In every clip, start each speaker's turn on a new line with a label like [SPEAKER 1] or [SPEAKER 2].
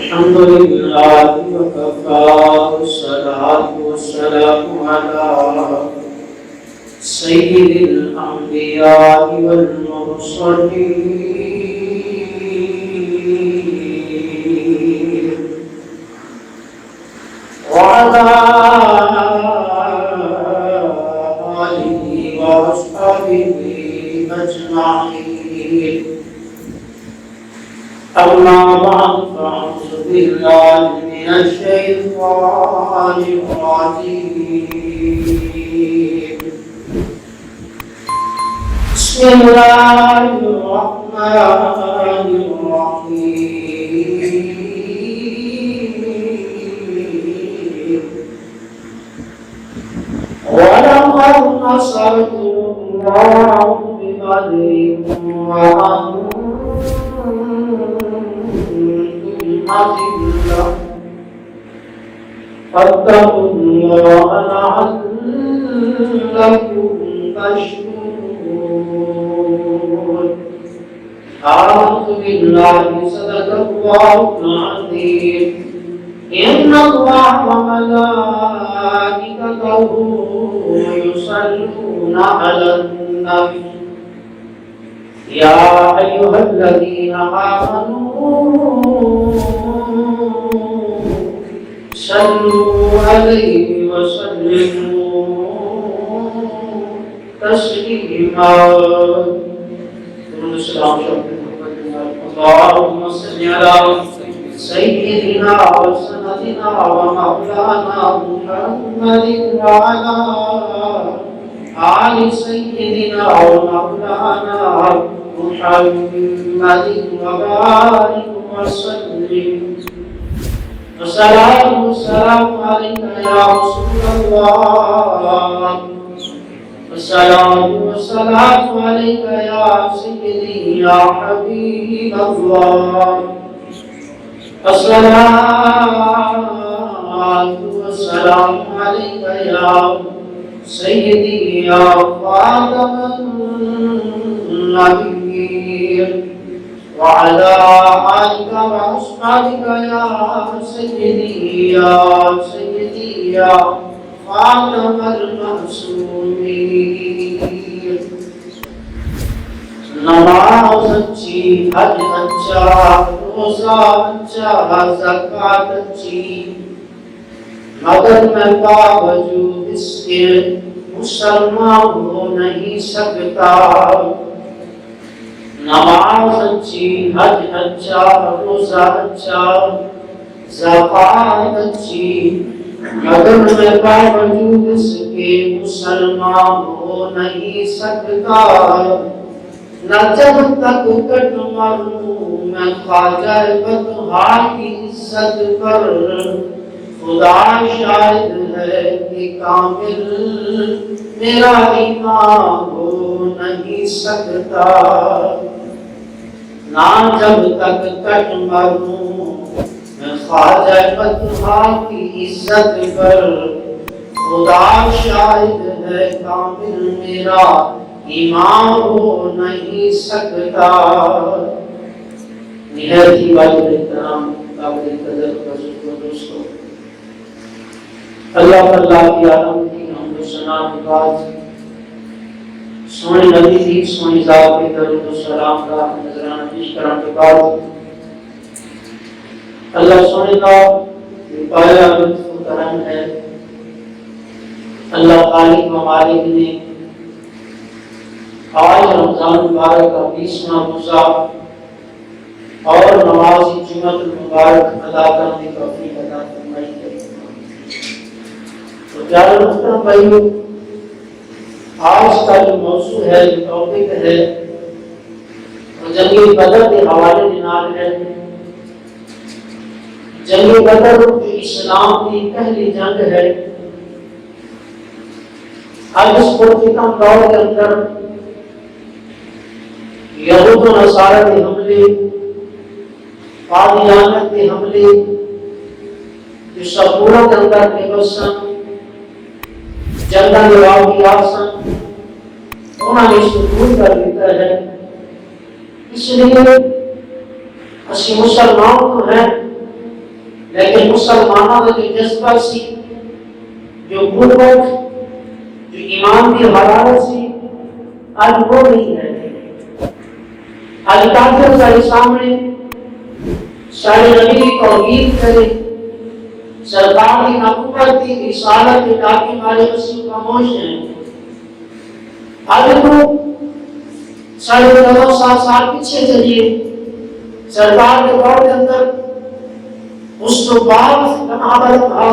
[SPEAKER 1] الحمد لله وكفى والصلاة والسلام على سيد الأنبياء والمرسلين وعلى آله وأصحابه أجمعين. أما بعد فأعوذ بالله من الشيطان الرجيم. بسم الله الرحمن الرحيم. ولقد نصركم الله ببدر أذلة فاتقوا الله لعلكم تشكرون. أعوذ بالله صدق الله العظيم. إن الله وملائكته يصلون على النبي يا أيها الذين آمنوا صلوا عليه وسلموا تسليما. اللهم صل على سيدنا وسندنا ومولانا محمد وعلى آل سيدنا ومولانا محمد وبارك وسلم. والسلام عليك يا رسول الله. والسلام عليك يا سيدي يا حبيب الله. والسلام عليك يا سيدي يا خاتم النبيين وعلى آلك وأصحابك يا سيدي يا خاتم المعصومين. نماز اچھی، حج اچھا، روزہ اچھا، زکوٰۃ اچھی، مگر میں باوجود اس کے مسلمان ہو نہیں سکتا. نماز اچھی، حج اچھا، روزہ اچھا، زکوٰۃ اچھی، مگر میں باوجود اس کے مسلمان ہو نہیں سکتا. نہ جب تک کٹ مروں میں خواجہ بطحا کی عزت پر، خدا شاہد ہے کہ کامل میرا ایمان ہو نہیں سکتا. نہ جب تک کٹ مروں میں خواجہ بطحا کی عزت پر، خدا شاہد ہے کامل میرا ایمان ہو نہیں سکتا. نہایت ہی واجب احترام قابل قدر بزرگ دوستو، اللہ تعالیٰ کی عالم کی حمد و ثنا کے بعد سونے نبی کی سونی ذات کے درود و سلام کا نذرانہ پیش کرنے کے بعد اللہ سونے کا پایا لطف و کرم ہے. اللہ خالق و مالک نے آج رمضان مبارک کا 20واں روزہ اور نماز جمعہ المبارک ادا کرنے کا توفیق عطا فرمائی ہے. تو پیارے محترم بھائیو، آج کا جو موضوع ہے، جو ٹاپک ہے، وہ جنگ بدر کے حوالے کے نال ہے. جنگ بدر جو اسلام کی پہلی جنگ ہے. آج اس پرفتن دور کے اندر یہود و نصارہ کے حملے، قادیانیت کے حملے جو سپورہ کے اندر نکلسن، جنگل واقعات سن، انہوں نے اس کو دور کر دیتا ہے. اس لیے اسی مسلمان تو ہیں لیکن مسلمانوں کا جو جذبہ سی، جو قوت، جو ایمان کی حرارت سی، آج وہ نہیں ہے۔ آج کافر کے سامنے سارے نبی کی توحید کرے، سرکار کی نبوت کی رسالت کے ڈاکی مارے مسیح خاموش ہیں۔ آج تو ساڑھے 9 سال پیچھے چلیے، سرکار کے دور کے اندر اس کو بعد لمحہ لمحہ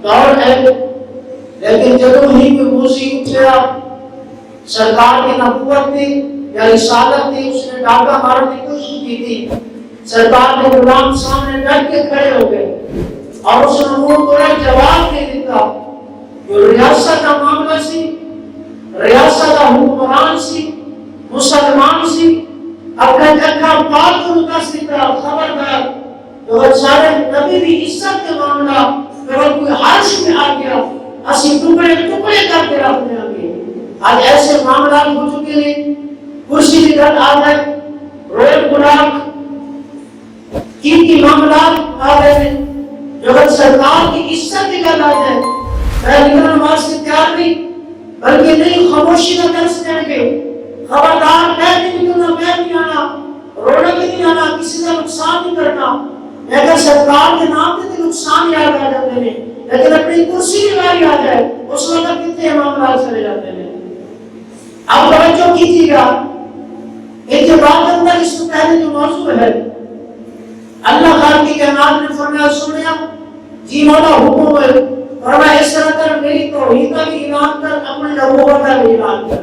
[SPEAKER 1] دور ہے، لیکن جب ہی کوئی موسی اٹھیا سرکار کی نبوت نے یا رسالت نے اس نے ڈاکہ مارنے کی کوشش کی تھی، سرکار کے غلام سامنے ڈٹ کے کھڑے ہو گئے اور اس نے وہ کو جواب دے دیتا۔ جو ریاست کا معاملہ سی، ریاست کا حکمران سی، مسلمان سی، اپنے اکھا پاک کو دس دیتا، خبردار جو سارے نبی بھی عزت کے معاملہ اگر کوئی عرش میں آ گیا اسی ٹکڑے ٹکڑے کر کے رکھنے آگے۔ آج ایسے معاملات ہو چکے ہیں، کرسی کی گھر آ گئے، روڈ بلاک کی معاملات آ گئے ہیں، جو اگر سرکار کی عزت کی گھر آ جائے میں نکلنے واسطے تیار نہیں، بلکہ نہیں خاموشی کا درس دیں گے، خبردار میں نہیں نکلنا، میں نہیں آنا، روڈ پہ نہیں آنا، کسی کا نقصان نہیں کرنا۔ لیکن سرکار کے نام پہ نقصان یاد آ جاتے ہیں، لیکن اپنی کرسی کی باری آ جائے اس وقت کتنے معاملات چلے جاتے ہیں۔ اب توجہ کیجیے گا، ایک بات اندر اس سے پہلے جو موضوع ہے، اللہ خالق کی کائنات نے فرمایا سنیا جی مولا حکم ہے، فرمایا اس طرح کر میری توحید کا بھی اعلان کر، اپنی نبوت کا بھی اعلان کر۔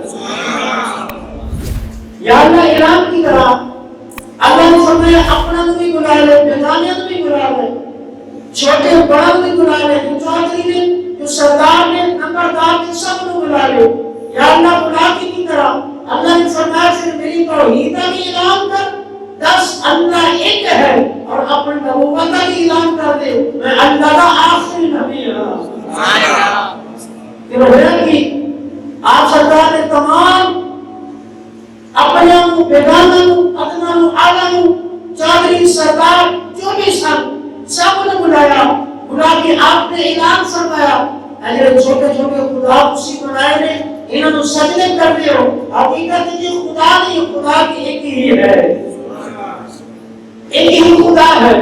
[SPEAKER 1] یا اللہ اعلان کی طرح اللہ نے فرمایا اپنا تو بھی بلا لے، بیگانہ تو بھی بلا لے، چھوٹے بڑا بھی بلا لے، جو چودھری نے، جو سردار نے، نمبردار نے، سب کو بلا لے۔ یا اللہ بلا کی طرح اللہ نے فرمایا پھر میری توحید کا بھی اعلان کر، دس اللہ ایک ہے، اور اپنی نبوت کا بھی اعلان کر دے، میں اللہ کا آخری نبی ہوں۔ پھر ہوا کہ آپ سرکار نے تمام اپنے بیگانہ ادنا اعلیٰ چودھری سردار جو بھی سن سب نے بلایا، بلا کے آپ نے اعلان فرمایا اگر چھوٹے چھوٹے خدا کسی بنائے نے انہوں نے سجدے کر دیو، حقیقت ہے یہ خدا نہیں، خدا کی ایک ہی ہے، ایک ہی خدا ہے،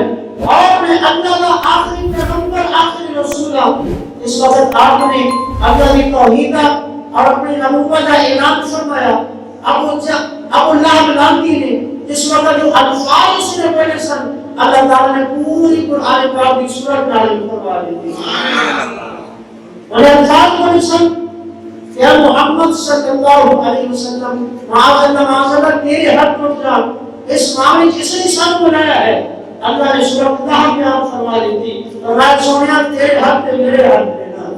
[SPEAKER 1] اور میں اللہ کا آخری پیغمبر آخری رسول ہوں۔ اس وقت آپ نے اللہ کی توحید اور اپنی نبوت کا اعلان فرمایا۔ ابو اللہ لانتی نے جس وقت جو الفاظ اس نے پڑھے سن، اللہ تعالیٰ نے پوری قرآن پاک کی سورت نازل فرما دی تھی۔ اور الفاظ پڑھے سن یا محمد صلی اللہ علیہ وسلم معاذ اللہ تیرے حق پر جا، اس معاملے جس نے سن بنایا ہے اللہ نے سورت نحل میں آپ فرما دی تھی، اور رات سونیا تیرے حق پہ میرے حق دینا،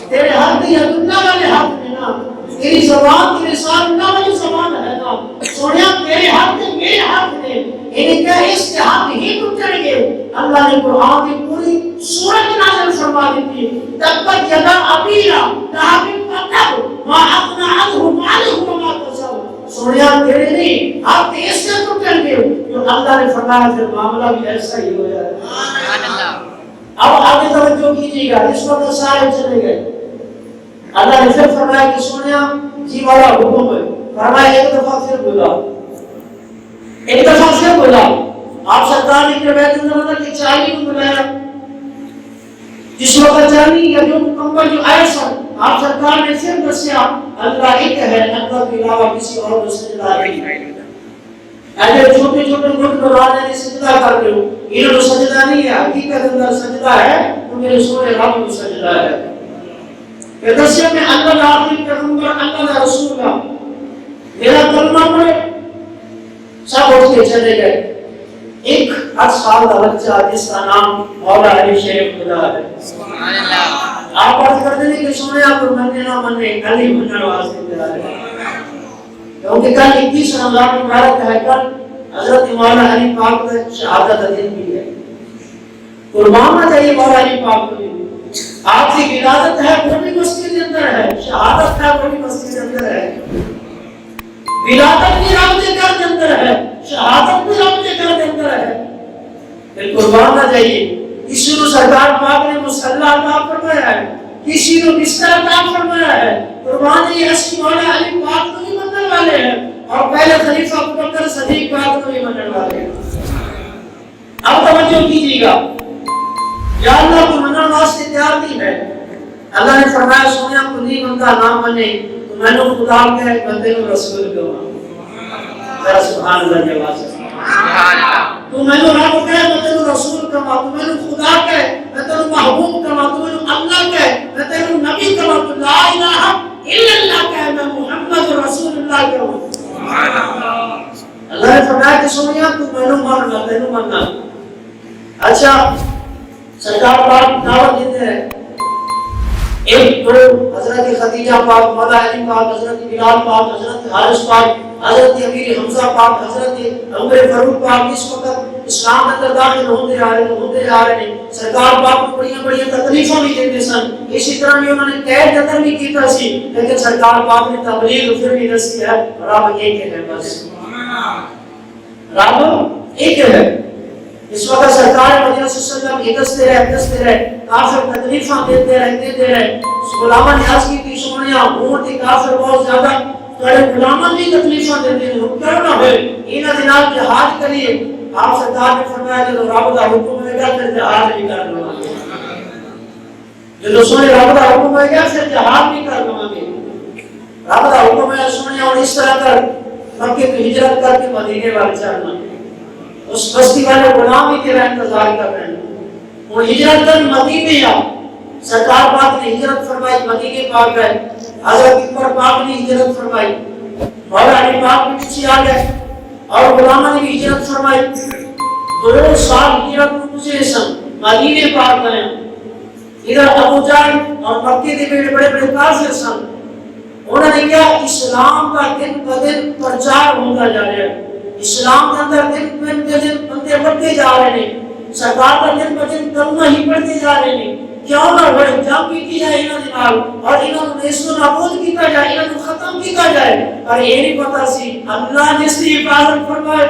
[SPEAKER 1] تیرے حق دیا دنیا والے حق دینا، تیری زبان تیرے ساتھ نہ والی زبان ہے نا، سونیا تیرے حق دے میرے حق دے، انہیں کیا اس کے حق ہی ٹوٹیں گے۔ اللہ نے قرآن کی پوری سورت نازل فرما دی تھی، تبت یدا ابیرا لہب وتب ما اغنی عنہ مالہ وما کسب، سونیا تیرے نہیں حق اس سے ٹوٹیں گے، جو اللہ نے فرمایا پھر معاملہ بھی ایسا ہی ہو جائے۔ اب آگے توجہ کیجیے گا، اس وقت سارے چلے گئے، اللہ نے پھر فرمایا کہ سنیا جی والا حکم ہے، فرمایا ایک دفعہ پھر بلا، ایک دفعہ پھر بلا۔ آپ سرکار نے کہ بیت اللہ کی چالی کو بلایا، جس وقت چالی یا جو مکمل جو آئے سن آپ سرکار نے پھر دسیا اللہ ایک ہے، اللہ کے علاوہ کسی اور کو سجدہ نہیں۔ ایسے چھوٹے چھوٹے ملک بنانے نے سجدہ کر رہے ہو، انہوں نے سجدہ نہیں ہے، حقیقت اندر سجدہ ہے تو میرے سونے رب کو سجدہ ہے۔ دسیا میں اللہ کا آخری پیغمبر، اللہ کا رسول ہے، میرا کلمہ پڑھے، سب اٹھ کے چلے گئے۔ ایک 8 سال کا بچہ جس کا نام مولا علی شیخ خدا ہے، سبحان اللہ، آپ بات کرتے ہیں کہ سونے آپ کو مننے نہ مننے علی مننے واسطے تیار ہے، کیونکہ کل 21 رمضان مبارک ہے، کل حضرت مولا علی پاک کا شہادت کا دن بھی ہے، قربان چاہیے مولا علی پاک کو۔ آپ کی ولادت ہے وہ بھی مسجد کے اندر ہے، شہادت ہے وہ بھی مسجد کے اندر ہے، ولادت بھی رب کے گھر کے اندر ہے، شہادت بھی رب کے گھر کے اندر ہے۔ پھر قربان جائیے. کسی کو سرکار پاک نے مصلی عطا فرمایا ہے, کسی کو بستر عطا فرمایا ہے. قربانی اسی مولا علی پاک کو بھی مننے والے ہیں اور پہلے خلیفہ ابو بکر صدیق پاک کو بھی مننے والے ہیں. اب توجہ کیجیے گا, یا اللہ کو مننے واسطے تیار نہیں ہے. اللہ نے فرمایا سونیا کو نہیں بندہ نہ منے تو میں نے خدا کے بندے کو رسول کہوں. ذرا سبحان اللہ کی آواز ہے. تو میں نے رب کہے میں تیرے رسول کہوں, تو میں نے خدا کہے میں تیرے محبوب کہوں, تو میں نے اللہ کہے میں تیرے نبی کہوں, تو لا الہ الا اللہ کہے میں محمد رسول اللہ کہوں. اللہ نے فرمایا کہ سونیا تو میں نے ماننا تیرے ماننا. اچھا سرکار پاک دعوت دیتے ہیں, ایک دو حضرت خدیجہ پاک, مولا علی پاک, حضرت بلال پاک, حضرت حارث پاک, حضرت امیر حمزہ پاک, حضرت عمر فاروق پاک اس وقت اسلام میں اندر داخل ہوتے آ رہے ہیں. سرکار پاک کو بڑی تکلیفیں بھی دیتے سن, اسی طرح بھی انہوں نے قید اندر بھی کیتا سی, لیکن سرکار پاک نے تبلیغ پھر بھی نصیحت ہے. رب ایک ہے بس, رب ایک ہے. اس وقت سرکار مدینہ صلی اللہ علیہ وسلم ہدستے رہے کافر تکلیفاں دیتے رہے. غلاماں نے عرض کی کہ سونیا ہون تے کافر بہت زیادہ تھوڑے غلاماں بھی تکلیفاں دیتے ہیں, کیوں نہ ہوئے انہاں دے نال جہاد کریے. آپ سرکار نے فرمایا کہ رب دا حکم ہوئے گا پھر جہاد بھی کر لو گے. جو سونے رب دا حکم ہوئے گا پھر جہاد بھی کر لو گے. رب دا حکم ہے سونیا اور اس طرح کر مکے کی ہجرت کر کے مدینے وال چلنا. اس بستی والے غلام بھی تیرا انتظار کر رہے ہیں. وہ ہجرت کر مدینے آ, سرکار پاک نے ہجرت فرمائی, مدینے پاک گئے. حضرت عمر پاک نے ہجرت فرمائی, مولا علی پاک بھی پیچھے آ گئے اور غلاموں نے بھی ہجرت فرمائی. 2 سال ہجرت میں گزرے سن, مدینے پاک گئے. ادھر ابو جہل اور مکے کے بڑے کافر سن. انہوں نے کیا اسلام کا دن بدن پرچار ہوتا جا رہا ہے. اسلام کے اندر دن بندے بڑھتے جا رہے ہیں. سرکار کا دن بدن کلمہ ہی پڑھتے جا رہے ہیں. کیوں نہ ہوئے جنگ کی جائے انہوں نے نال اور انہوں نے اس کو نابود کیتا جائے, انہوں نے ختم کیتا جائے. اور یہ نہیں پتا سی اللہ جس کی حفاظت فرمائے,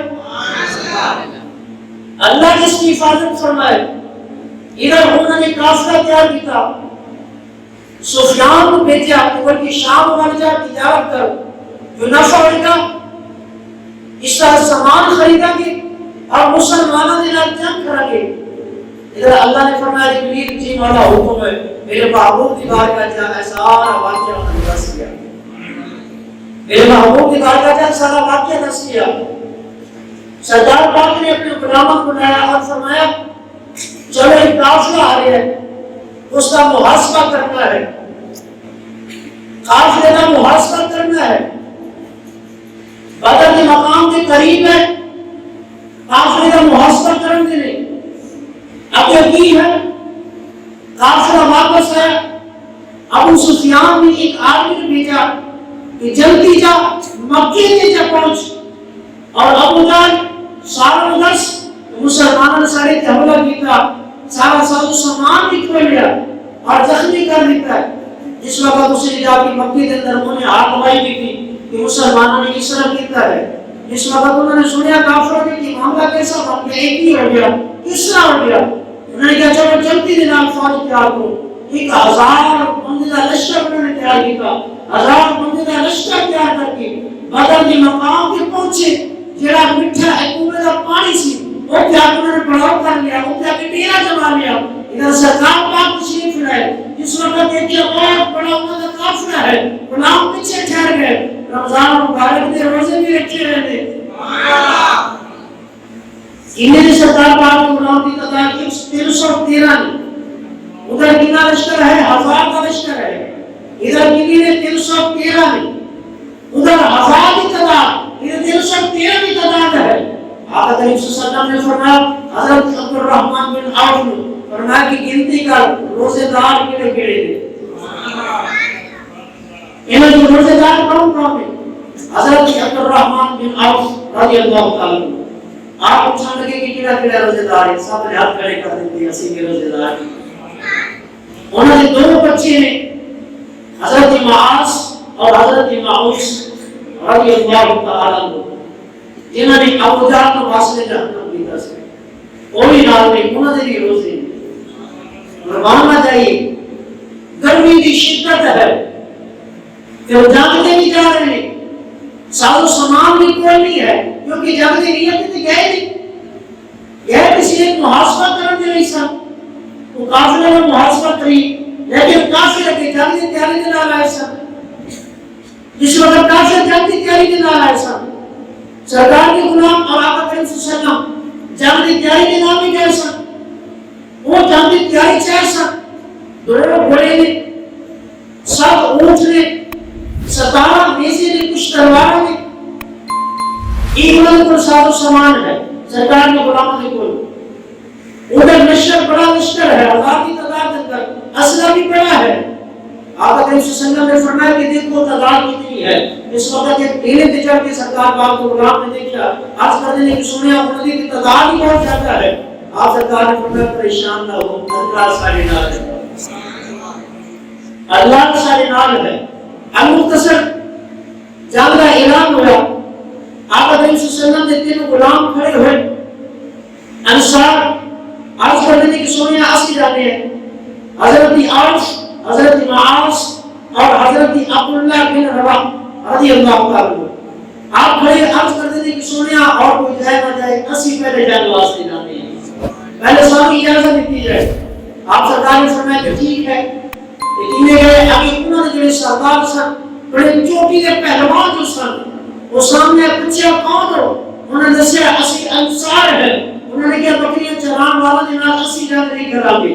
[SPEAKER 1] اللہ جس کی حفاظت فرمائے. ادھر انہوں نے قافلہ تیار کیتا, سفیان کو بھیجا کہ بلکہ شام والے جا تجارت کر, جو نفع ہوئے گا اس طرح سامان خریدا گے اور مسلمانوں نے نال جنگ کرا گے. ادھر اللہ نے فرمایا جبریل جی مولا حکم ہے میرے محبوب کی بارگاہ جا سارا واقعہ دس کیا. میرے محبوب کی بارگاہ جا سارا واقعہ دس کیا. سرکار پاک نے اپنے غلاموں کو بلایا اور فرمایا چلو ایک قافلہ آ رہا ہے, اس کا محاسبہ کرنا ہے. قافلے کا محاسبہ کرنا ہے. بدر کے مقام کے قریب ہے, قافلے کا محاسبہ کرنے کے لیے اب یقین ہے قافلہ واپس ہے. ابو سفیان نے ایک آدمی بھیجا کہ جلدی جا مکے میں جا پہنچ, اور ابو جہل سارا دس مسلمانوں نے سارے حملہ کیا, سارا ساز و سامان بھی کھو لیا اور زخمی کر دیتا ہے. جس وقت اسے جا کے مکے کے اندر انہوں نے ہاتھ دبائی بھی کی کہ مسلمانوں نے اس طرح کیتا ہے. اس وقت انہوں نے سنیا کافروں نے کہ معاملہ کیسا بن گیا, ایک ہی ہو گیا, کس طرح ہو گیا. انہوں نے کہا چلو جلدی دے نام فوج تیار کرو. 1000 بندے کا لشکر انہوں نے تیار کیا. 1000 بندے کا لشکر تیار کر کے بدر کے مقام کے پہنچے. جڑا میٹھا ہے کنویں کا پانی سی وہ کیا انہوں نے پڑاؤ کر لیا, وہ کیا کہ ڈیرا جما لیا. ادھر سرکار پاک تشریف لائے. اس وقت دیکھیے بہت بڑا انہوں کا قافلہ ہے, غلام پیچھے ٹھہر گئے. رمضان مبارک کے روزے بھی رکھے رہے تھے. انہیں سرکار پاک کے غلام کی تعداد 313 نے. ادھر کتنا لشکر ہے, 1000 کا لشکر ہے. ادھر کتنی نے 313 نے. ادھر 1000 کی تعداد, ادھر 313 کی تعداد ہے. آقا کریم صلی اللہ علیہ وسلم نے فرمایا حضرت عبد الرحمن بن عوف نے فرمایا کہ گنتی کر روزے دار کیڑے کیڑے تھے. انہوں نے روزے دار کون کون تھے؟ حضرت عبد الرحمن بن عوف رضی اللہ تعالی عنہ. آپ پوچھنے لگے کہ کیڑا کیڑا روزے دار ہے, سب نے ہاتھ کھڑے کر دیے اسی کے روزے دار. انہوں نے 2 بچے ہیں, حضرت معاذ اور حضرت معوذ رضی اللہ تعالی عنہ, جنہوں نے ابو جہل کو واسطے جہنم کی دس وہ بھی نال آگئی منظری روزی قربان جائیے گرمی کی شدت ہے کہ وہ جانتے نہیں جا رہے ہیں ساز و سامان بھی کوئی نہیں ہے کیونکہ جانتے نیت تھی گئے نہیں گئے کسی ایک محاسبہ کرنے نہیں سن وہ قافلے میں محاسبہ کری لیکن کافر کے جنگ کی تیاری کے نال آئے سن جس وقت کافر جنگ کی تیاری کے نال آئے سن سرکار کے غلام اور آقا کریم صلی اللہ علیہ وسلم جنگ کی تیاری کے نام بھی گئے سن وہ جنگ کی تیاری چاہے سن دو گھوڑے نے سب اونٹ نے 17 نیزے نے کچھ تلواریں نے ایک کو ساز و سامان ہے سرکار کے غلاموں کے کول ادھر لشکر بڑا لشکر ہے ہزار کی تعداد اندر اسلحہ بھی بڑا ہے آقا کریم صلی اللہ علیہ وسلم نے فرمایا کہ دیکھو تعداد کتنی ہے اس وقت ایک ڈیلے پہ چڑھ کے سرکار باپ کو غلام نے دیکھا عرض کرنے نے کہ سنیا ندی کی تعداد ہی بہت زیادہ ہے آپ سرکار نے فرمایا پریشان نہ ہو اللہ سارے نال ہے اللہ سارے نال ہے المختصر جنگ کا اعلان ہوا آقا کریم صلی اللہ علیہ وسلم نے تینوں غلام کھڑے ہوئے انصار عرض کرنے کی سنیا اسی جاتے ہیں حضرت عوف حضرت معاذ اور حضرت عبداللہ بن رواحہ رضی اللہ تعالی آپ کھڑے عرض کرتے تھے کہ سنیا اور کوئی جائے نہ جائے اسی پہلے جان واسطے جاتے ہیں پہلے سامنے اجازت دیتی جائے آپ سرکار نے فرمایا کہ ٹھیک ہے لیکن یہ گئے ابھی انہوں نے جو سردار سن بڑے چوٹی کے پہلوان جو سن وہ سامنے پوچھا کون ہو انہوں نے دسیا اسی انصار ہے انہوں نے کہا بکریاں چران والا دن اسی جان نہیں کرا گے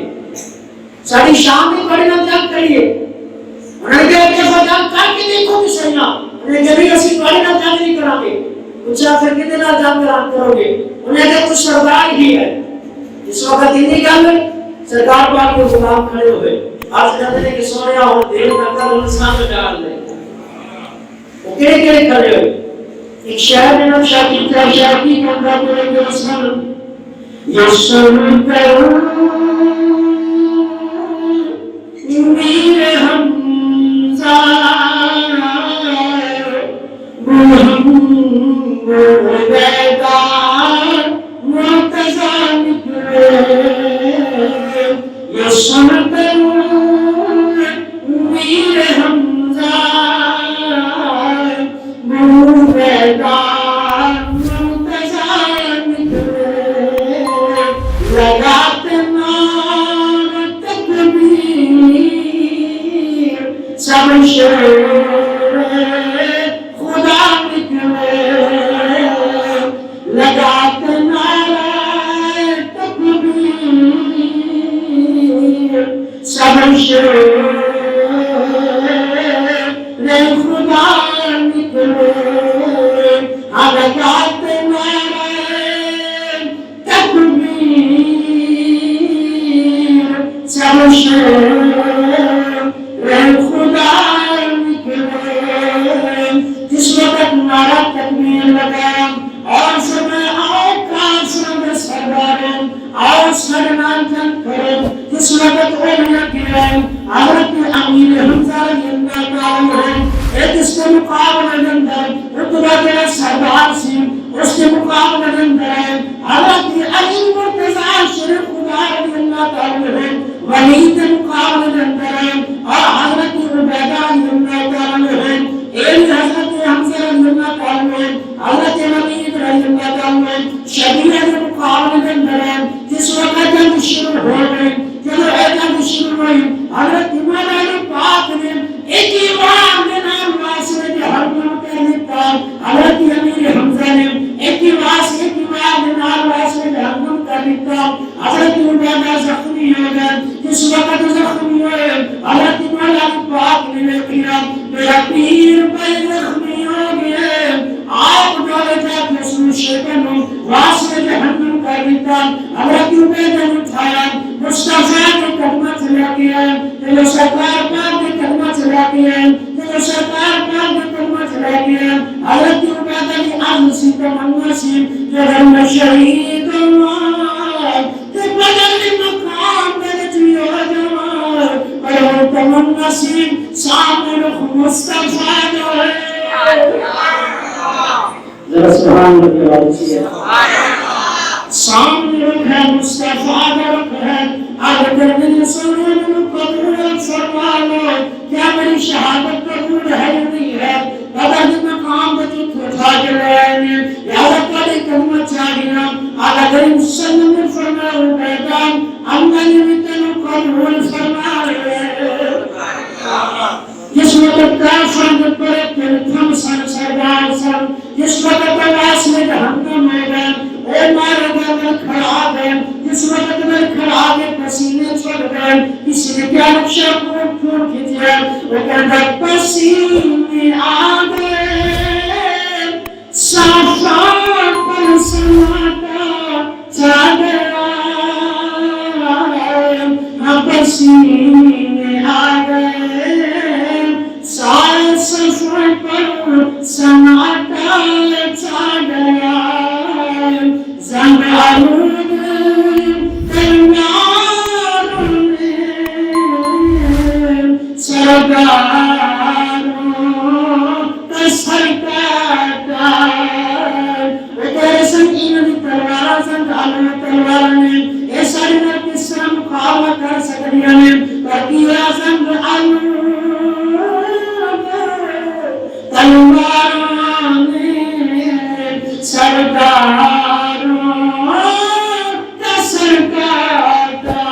[SPEAKER 1] ساری شام میں بڑی نہ جنگ کریے انہوں نے کہا کیسا جنگ کر کے دیکھو کہ سینا انہوں نے کہا نہیں اسی بڑی نہ جنگ نہیں کرا گے پوچھا پھر کتنے نہ جنگ کرو گے انہوں نے کہا کچھ سردار ہی ہے اس وقت انہیں گل میں سرکار پاک کے غلام کھڑے ہوئے آج کہتے ہیں کہ سویا اور دیر نہ کر انسان میں ڈال دے وہ کہے کہے کھڑے ہوئے ایک شہر میں نام شاکی تھا شاکی کو اندھا کرے گے اسمان یسر کرو میر حمزہ محمد بیدار مرتضی نکلے یسر کرو میر حمزہ محمد بیدار مرتضی نکلے لگاتے نار تکبیر سب شیر خدا نکلے لگاتے نار تکبیر سب شیر خدا نکلے لگاتے نار تکبیر سب شیر خدا نکلے جس وقت نعرہ تکبیر لگا اور سمے آؤ کاسم سرداریں اور سرمان جنگ کریں جس وقت اولیاء کریں حضرت امیر حمزہ رضی اللہ تعالیٰ عنہ ایک اس کے مقابلہ اندر اتبا کے سردار سی اس کے مقابلہ اندر حضرت علی مرتضی شریف خدا رضی اللہ تعالیٰ عنہ ولید مقابلہ اندر اور حضرت عبیدہ رضی اللہ تعالیٰ عنہ ایک حضرت حمزہ رضی اللہ تعالیٰ عنہ حضرت ولید رضی اللہ تعالیٰ عنہ شبیہ مقابلہ اندر جس وقت جنگ شروع ہو گئی جب جنگ شروع ہوئی حضرت امام علی پاک نے ایک ہی بار میں نام واسطے کے حرموں کے نکال حضرت امیر حمزہ نے ایک ہی بار میں نام واسطے کے حرموں کا نکال حضرت عبیدہ زخمی ہو گئے جس وقت زخمی ہوئے حضرت امام علی پاک نے کہا میرا پیر بھائی زخمی ہو گئے آپ ڈالے جاتے رسول شیطان واسطے کے حرموں کا نکال حضرت عبیدہ نے اٹھایا مصطفیٰ نے کلمہ چلا دیا جو سرکار پاک نے کلمہ چلا دیا جو سرکار پاک نے کلمہ چلا دیا حضرت عبیدہ کی عرض سی تمنا سی کہ غم شہید اللہ کہ بدل مقام میں جیو جوار پر تمنا سی سامنے رخ مصطفیٰ جو ہے ذرا سبحان اللہ سامنے رخ ہے مستفاد رکھیں اگر میری سنن قبول فرما لو کیا میری شہادت قبول ہے نہیں ہے بدل مقام بچو اٹھا کے لے آئے یا رکھے کلمہ چاہینا اگر سنن فرما لو پیغام اللہ نے تنو قبول فرما لے اس وقت کافر پر پھر تھم سر سردار سر اس وقت آس میں جہنم ہے اے مارے گا کھڑا ہے اس وقت میں کھڑا ہے پسینے چھوڑ گئے اس نے کیا نقشہ پھوڑ کھینچا وہ کہتا پسینے آ گئے صافات پر سماتا چاہ گیا پسینے آ گئے سارے سفر پر سماتا چاہ گیا زنگ آلود کنار میں سرگاروں کا سرکاتا ویدر سنگین دی تلوارا زنگ آلود تلوارا نے اے ساری نر کس طرح مقابلہ کر سکریا نے پرکیا زنگ آلود تلواروں میں سرگاروں کا سرکاتا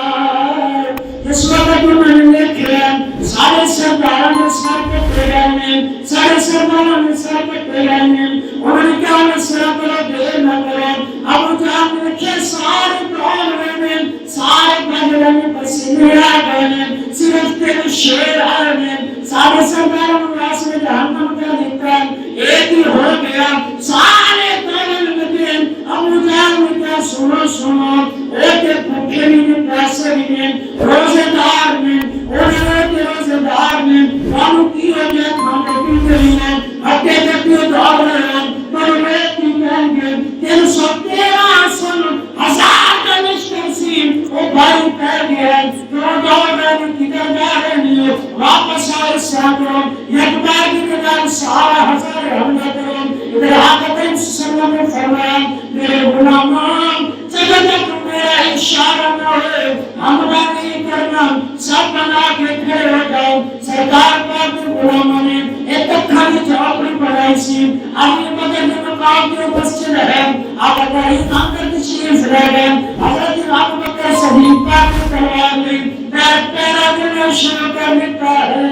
[SPEAKER 1] اس وقت میں نے لکھے سارے سرداروں نے سر پہ پیرانے سارے سرداروں نے سر پہ پیرانے انہوں نے کہا میں سر پر دیر نہ کریں ابو جان نے لکھے سارے دور میں سارے بدلے میں پسینے آ گئے صرف تیرے شیر آئے میں سارے سرداروں نے راس میں جہنم کا دکھتا ایک ہی ہو گیا سارے دور میں ابو جان نے کہا سنو سنو ایک ایک بھوکے میں پیسے میں روزے دار میں روزے دار میں کانو کی ہو گیا کھانے پیتے ہیں ہٹے جبکہ دور ہیں پر ریتی کہیں گے تیرے سب تیرا سن ہزار کا نشکر سی وہ بھائی کہہ گیا دور میں کدھر جا رہے ہیں واپس آئے ساتھوں یک بار کی قدر سارا ہزار حملہ کروں ادھر آقا کریم صلی اللہ علیہ وسلم نے فرمایا میرے غلامان جگہ تک میرا اشارہ نہ ہوئے حملہ نہیں کرنا سب بنا کے کھڑے ہو جاؤ سرکار پاک کے غلاموں نے ایک کھانے جواب نہیں پڑھائی سی اپنی مدد کے مقام کے مسجد ہے آپ اگر اندر تشریف لے گئے حضرت ابو بکر صدیق پاک نے تلوار لی پیرا دینا شروع کر دیتا ہے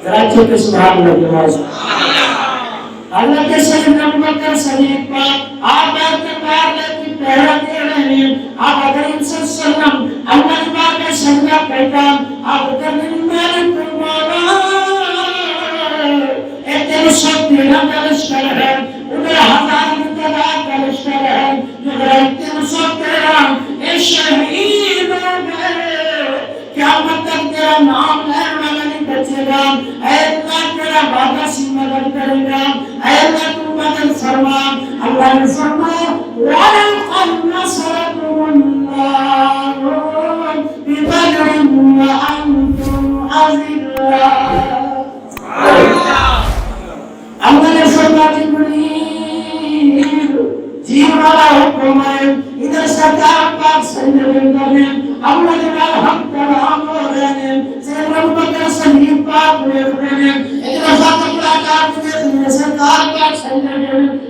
[SPEAKER 1] کراچی کے سبحان اللہ کی آواز اللہ کے سید ابو بکر صدیق پاک آپ اعتبار لیتی پہرا دے رہے ہیں آپ کریم صلی اللہ علیہ وسلم اللہ کے پاک کا سجدہ کرتا آپ کرنے میرے مولا اے تیرے سب تیرا کا لشکر ہے ادھر ہزار متبع کا لشکر ہے ادھر تیرے سب تیرا اے شہید ہو گئے قیامت تک تیرا نام لہر والا نہیں بچے گا اے اللہ تیرا وعدہ سی مدد کرے گا اے اللہ تو مدد فرما اللہ نے فرمایا وَلَقَدْ نَصَرَكُمُ اللَّهُ بِبَدْرٍ وَأَنْتُمْ أَذِلَّةٌ اللہ نے فرمایا جبریل جیب والا حکم ہے ادھر سرکار پاک سیدنا نے اللہ نے ہم کلام ہو رہے ہیں سیدنا ابو بکر صدیق پاک ہوئے ہیں ادھر فاطمہ پلاکار میں سرکار پاک سیدنا نے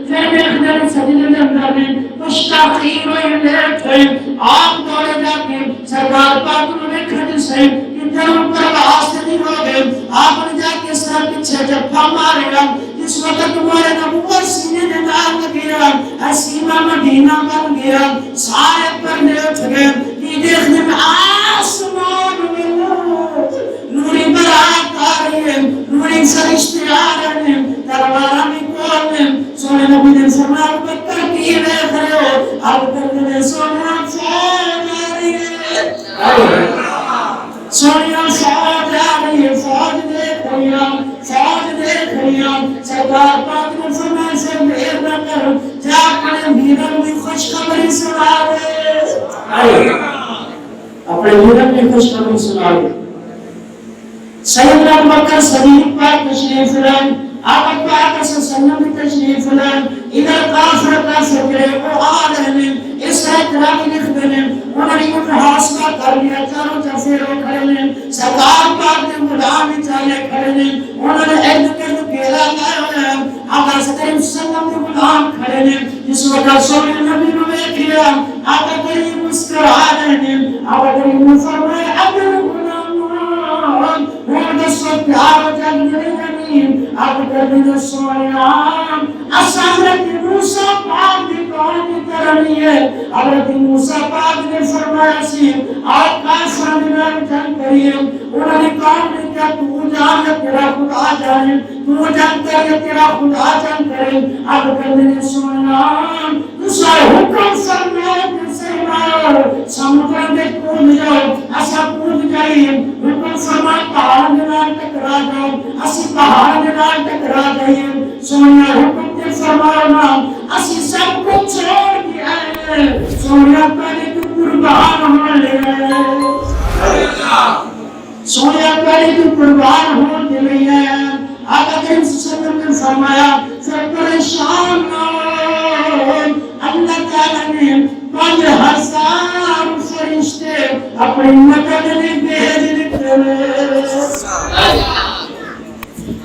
[SPEAKER 1] پھر میں اندر سیدنا نے مشتاقین ہوئے لیٹ ہیں آپ دوڑے جا کے سرکار پاک نے کھڑے سے ادھر اوپر واسطے نہیں ہو گئے آپ نے جا کے سر پیچھے جب مارے گا اس وقت تمہارے نبوت سینے میں ڈال گیا سینہ مدینہ بن گیا سارے پردے اٹھ گئے یہ دیکھنے میں آسمان میں نوری برات آ رہی ہے نوری فرشتے آ رہے ہیں تلوارہ میں کون ہے سونے نبی نے فرمایا بکر کی دیکھ رہے ہو اب کرنے سونا فوج آ رہی ہے سونا فوج آ رہی ہے فوج دیکھ رہی ہے فوج دیکھ رہی ہے سرکار پاک نے فرمایا سے دیر نہ کر جا اپنے میرن میں خوشخبری سنا دے اپنے میرن میں خوشخبری سنا دے سیدنا ابو بکر صدیق پاک تشریف لائے آپ پاک صلی اللہ علیہ وسلم تشریف لائے ادھر کافر کا فکر وہ آ رہے ہیں اس طرح چلا کے لکھ دینے انہوں نے محاسبہ کر لیا چاروں چفیروں کھڑے نے سرکار پاک نے غلام چالے کھڑے نے انہوں نے ارد گرد گھیرا لائے آقا کریم صلی اللہ علیہ وسلم کے غلام کھڑے نے جس وقت سونے نبی نے دیکھا آقا کریم مسکرا رہے ہیں آقا کریم نے فرمایا اگر غلام وہ دسو پیار جان نہیں آقا کریم سویا حضرت موسیٰ پاک نے کون کی طرح نہیں ہے حضرت موسیٰ پاک نے فرمایا سی آپ کا سامنے جان کریے انہوں نے کون نے کیا تو جان تیرا خدا جانے تو جانتا ہے تیرا خدا جان کرے آپ کرنے سونا دوسرا حکم فرمائے سمجھا میں کود جاؤ ایسا کود جائیے حکم فرمائے پہاڑ میں ٹکرا جاؤ اسی پہاڑ میں ٹکرا جائیے سونا حکم کے فرمانا اسی سب کو چھوڑ دیا ہے سونا پہلے تو قربان ہو لے سونا پہلے تو قربان ہو لے آقا کریم صلی اللہ علیہ وسلم نے فرمایا پھر پریشان نہ اللہ تعالیٰ نے 5000 فرشتے اپنی مدد نے بھیج دیتے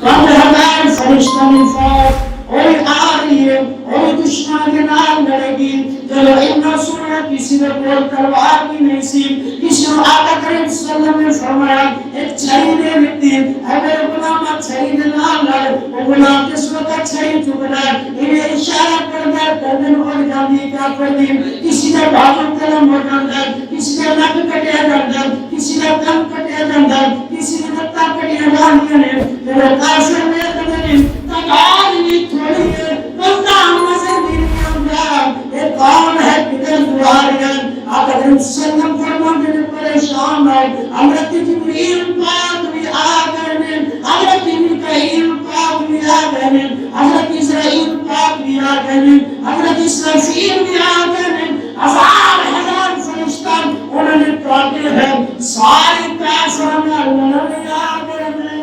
[SPEAKER 1] 5000 فرشتوں نے فوت اور آ رہی ہے اور دشمن کے نام لڑے گی چلو اتنا سنا کسی نے کوئی تلوار بھی نہیں سی کسی نے آقا کریم صلی اللہ علیہ وسلم نے فرمایا ایک چھری دے دیتی اے میرے غلام چھری دے نام لڑ وہ غلام کس وقت چھری چکنا انہیں اشارہ کر دے گردن اور جاندی کیا کر دی کسی نے بازو قلم ہو جاندہ کسی نے نک کٹے جاندہ کسی نے کم کٹے جاندہ کسی نے نکتا کٹے جاندہ میرے کافر میں قدرین تقال نہیں تھوڑی ہے بلدہ نظر بھی نہیں ہوگا یہ کون ہے کدھر دوارین آقا کریم صلی اللہ علیہ وسلم فرمانے میں پریشان ہے حضرت جبریل پاک بھی آگئے ہیں حضرت میکائیل پاک بھی آگئے ہیں حضرت اسرائیل پاک بھی آگئے ہیں حضرت اسرافیل بھی آگئے ہیں ہزار فرشتہ انہوں نے پراتے ہیں سارے کافرانہ لڑنے آگئے ہیں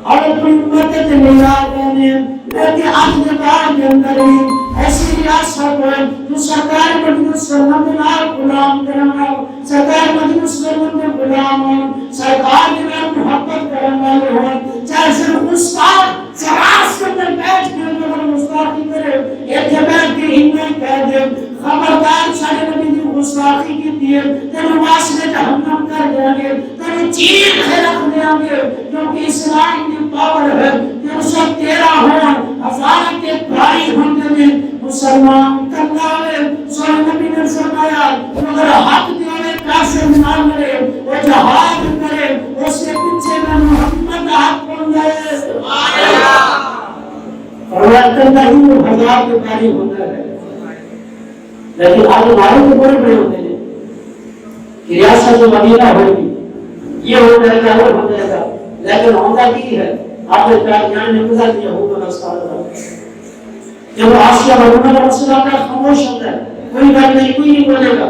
[SPEAKER 1] اور اپنی مدد نہیں آگئے ہیں لیکن آج نکار کے اندر ہی ایسی ریاست ہے جو سرکار مدینہ صلی اللہ علیہ وسلم غلام کرنا سرکار مدینہ صلی اللہ علیہ وسلم غلام ہوں سرکار نے محبت کرنا ہوں چاہے صرف استاد سراس کے اندر بیٹھ کے اندر مستاقی کرے اعتبار کے ہمیں کہہ دے خبردار سارے نبی نے مستاقی کی دیئے تیرے واسطے جہنم کر دیں گے تیرے چیل خیرک دیں گے کیونکہ اسلام کی پاور ہے کہ سب تیرا ہوں افعال کے بھائی ہونے میں مسلمان کرناوے سوال نبی نے فرمایا اگر حق دیوے کافر نہ مرے وہ جہاد کرے اس کے پیچھے میں محمد حق بن جائے فرمایا کرنا ہی وہ ہزار کے بھائی ہوتا ہے لیکن آج ہمارے تو بڑے بڑے ہوتے ہیں کہ ریاست جو مدینہ ہوگی یہ ہو جائے گا وہ ہو جائے گا لیکن ہوتا کی ہے آپ نے جان نے گزار دیا ہوگا نسخہ جب آسیہ مرمونہ کا مسئلہ کا خاموش ہوتا ہے کوئی بات نہیں کوئی نہیں بولے گا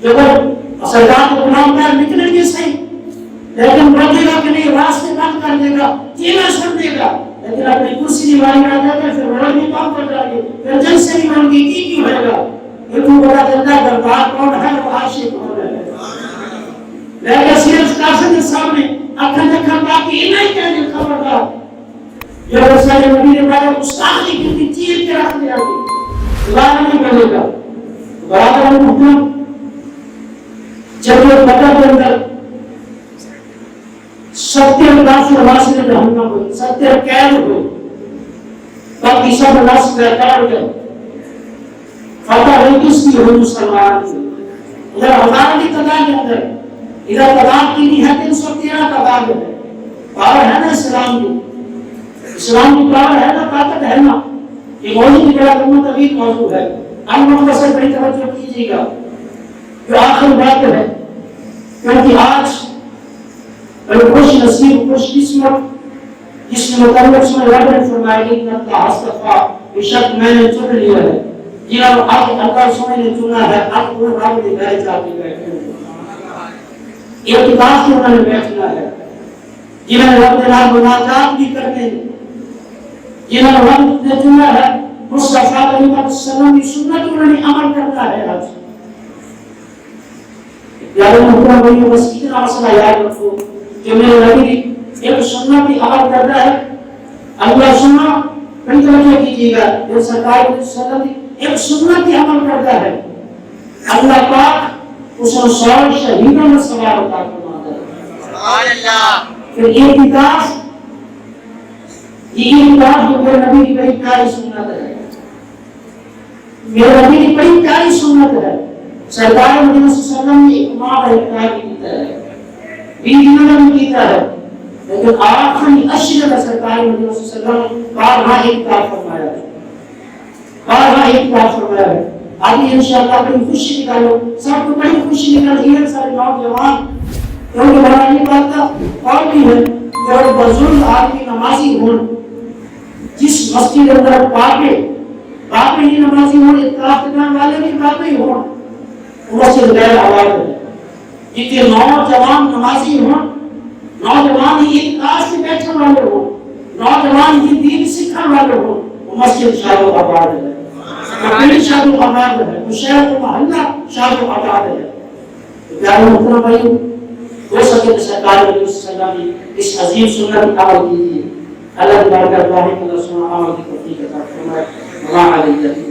[SPEAKER 1] جب سرکار کو غلام کر نکلیں گے صحیح لیکن بولے گا کہ نہیں راستے بند کر دے گا چینا چھوڑ دے گا لیکن اپنی کرسی نہیں ماری رہا تھا پھر روڈ بھی کام کر جائے گے پھر جن سے نہیں مانگی کی کیوں ہے گا یہ تو بڑا دلدہ دربار کون ہے وہ عاشق کون ہے لیکن صرف کافر کے سامنے اکھن دکھن باقی ہی نہیں کہنے خبردار یہ رسول نبی نے بارے مستاقی کی چیز کے رکھ دیا دوبارہ نہیں بولے گا برابر ہم حکم جب یہ بدر کے اندر 70 کافر واسطے جہنم ہوئی 70 قید ہوئی باقی سب ناس بیکار گئے فتح ہوئی کس کی ہوئی مسلمان کی ادھر ہزار کی تعداد کے اندر ادھر تعداد کی نہیں ہے 313 تعداد ہے پاور ہے نا اسلام کی اسلام کی پاور ہے نا طاقت ہے نا یہ موضوع کی بڑا کرنا طویل موضوع ہے ہم مختصر بڑی توجہ کیجیے گا جو آخر بات ہے کیونکہ آج بڑی خوش نصیب خوش قسمت جس نے متعلق اس میں رب نے فرمایا کہ اللہ استغفا بے شک میں نے چن لیا ہے جنہوں نے اب اللہ سمجھ نے چنا ہے اب وہ رب نے گھر چاہتے بیٹھے یہ کتاب سے انہوں نے بیٹھنا ہے جنہوں نے رب نے مناجات بھی کرنے جنہوں نے رب نے چنا ہے مصطفیٰ علیہ السلام کی سنت انہوں نے عمل کرنا ہے آج. یاد محترم بھائیو بس اتنا مسئلہ یاد رکھو کہ میرے نبی ایک سنت بھی عمل کرتا ہے. اللہ سننا بڑی توجہ کیجیے گا یہ سرکار علیہ السلام ایک سنت بھی عمل کرتا ہے. اللہ پاک اس رسول شہیدوں میں ثواب عطا فرماتا ہے. سبحان اللہ. پھر یہ کتاب جو میرے نبی کی بڑی پیاری سنت ہے. میرے نبی کی بڑی پیاری سنت ہے. سرکار مدینہ صلی اللہ علیہ وسلم نے ایک ماں کا احترام کیتا ہے, بیویوں نے بھی کیتا ہے, لیکن آخری اشر میں سرکار مدینہ صلی اللہ علیہ وسلم بارہا احترام فرمایا ہے, بارہا احترام فرمایا ہے. آگے انشاءاللہ بڑی خوشی نکالو, سب کو بڑی خوشی نکال ہے. سارے نوجوان کیونکہ بڑا یہ بات کا اور بھی ہے کہ بزرگ آدمی نمازی ہوں, جس مسجد اندر باپے ہی نمازی ہوں, اطلاق کرنے والے بھی باپے ہی ہوں, وہ سے غیر آواز ہے. جتنے نوجوان نمازی ہوں, نوجوان ہی اطلاق سے بیٹھنے والے ہوں, نوجوان ہی دین سکھنے والے ہوں, وہ مسجد شاہ و آباد ہے, وہ شاہ و آباد ہے, وہ شہر و محلہ شاہ و آباد ہے. پیارے محترم بھائیو, ہو سکے تو سرکار علیہ السلام کی اس عظیم سنت عمل کیجیے. اللہ تبارک و تعالی اللہ سبحانہ و تعالی کی توفیق عطا فرمائے. اللہ علیہ